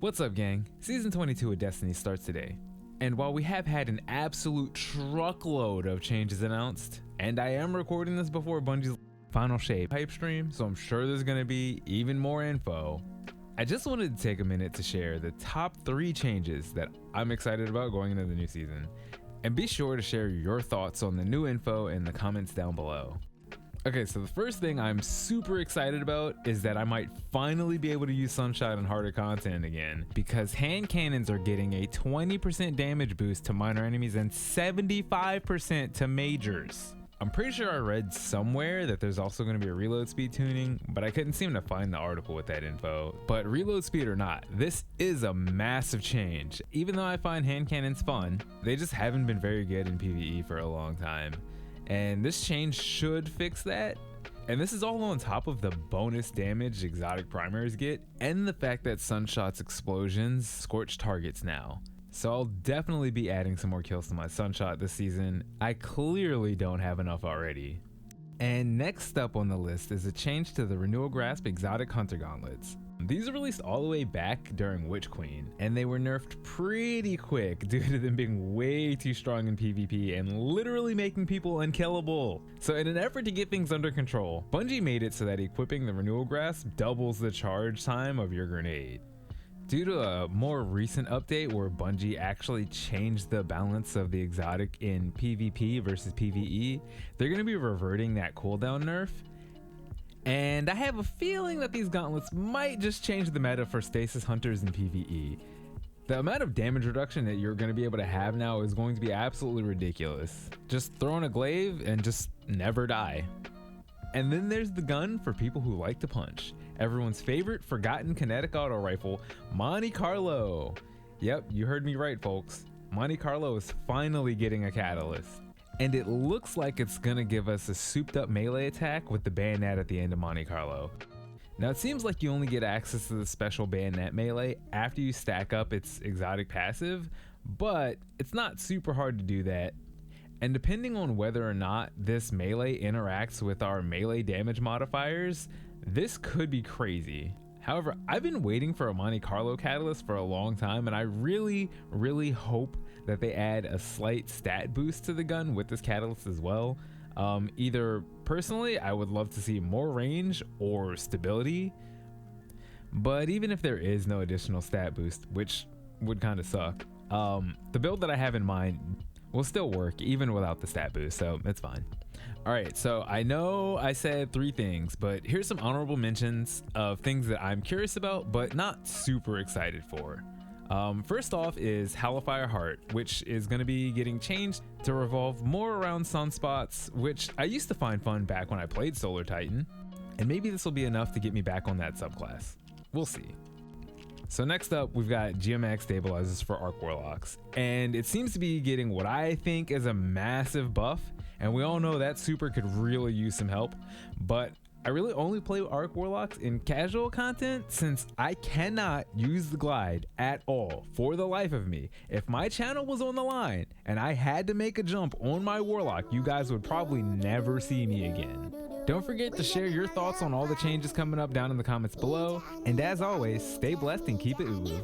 What's up, gang? Season 22 of Destiny starts today. And while we have had an absolute truckload of changes announced, and I am recording this before Bungie's final shape hype stream, so I'm sure there's gonna be even more info, I just wanted to take a minute to share the top 3 changes that I'm excited about going into the new season. And be sure to share your thoughts on the new info in the comments down below. Okay, so the first thing I'm super excited about is that I might finally be able to use Sunshot in harder content again, because hand cannons are getting a 20% damage boost to minor enemies and 75% to majors. I'm pretty sure I read somewhere that there's also going to be a reload speed tuning, but I couldn't seem to find the article with that info. But reload speed or not, this is a massive change. Even though I find hand cannons fun, they just haven't been very good in PvE for a long time. And this change should fix that. And this is all on top of the bonus damage exotic primaries get, and the fact that Sunshot's explosions scorch targets now. So I'll definitely be adding some more kills to my Sunshot this season. I clearly don't have enough already. And next up on the list is a change to the Renewal Grasp exotic hunter gauntlets. These are released all the way back during Witch Queen, and they were nerfed pretty quick due to them being way too strong in PvP and literally making people unkillable. So in an effort to get things under control, Bungie made it so that equipping the Renewal Grasp doubles the charge time of your grenade. Due to a more recent update where Bungie actually changed the balance of the exotic in PvP versus PvE, they're going to be reverting that cooldown nerf. And I have a feeling that these gauntlets might just change the meta for stasis hunters in PvE. The amount of damage reduction that you're going to be able to have now is going to be absolutely ridiculous. Just throw in a glaive and just never die. And then there's the gun for people who like to punch. Everyone's favorite forgotten kinetic auto rifle, Monte Carlo. Yep, you heard me right, folks. Monte Carlo is finally getting a catalyst. And it looks like it's gonna give us a souped up melee attack with the bayonet at the end of Monte Carlo. Now it seems like you only get access to the special bayonet melee after you stack up its exotic passive, but it's not super hard to do that. And depending on whether or not this melee interacts with our melee damage modifiers, this could be crazy. However, I've been waiting for a Monte Carlo catalyst for a long time, and I really hope that they add a slight stat boost to the gun with this catalyst as well. Either personally, I would love to see more range or stability, but even if there is no additional stat boost, which would kind of suck, the build that I have in mind will still work even without the stat boost, so it's fine. All right, so I know I said 3 things, but here's some honorable mentions of things that I'm curious about but not super excited for. First off is Hallowfire Heart, which is going to be getting changed to revolve more around sunspots, which I used to find fun back when I played Solar Titan, and maybe this will be enough to get me back on that subclass. We'll see. So next up, we've got Geomax stabilizers for Arc Warlocks, and it seems to be getting what I think is a massive buff, and we all know that super could really use some help, but I really only play Arc Warlocks in casual content since I cannot use the glide at all for the life of me. If my channel was on the line and I had to make a jump on my Warlock, you guys would probably never see me again. Don't forget to share your thoughts on all the changes coming up down in the comments below, and as always, stay blessed and keep it Ulu.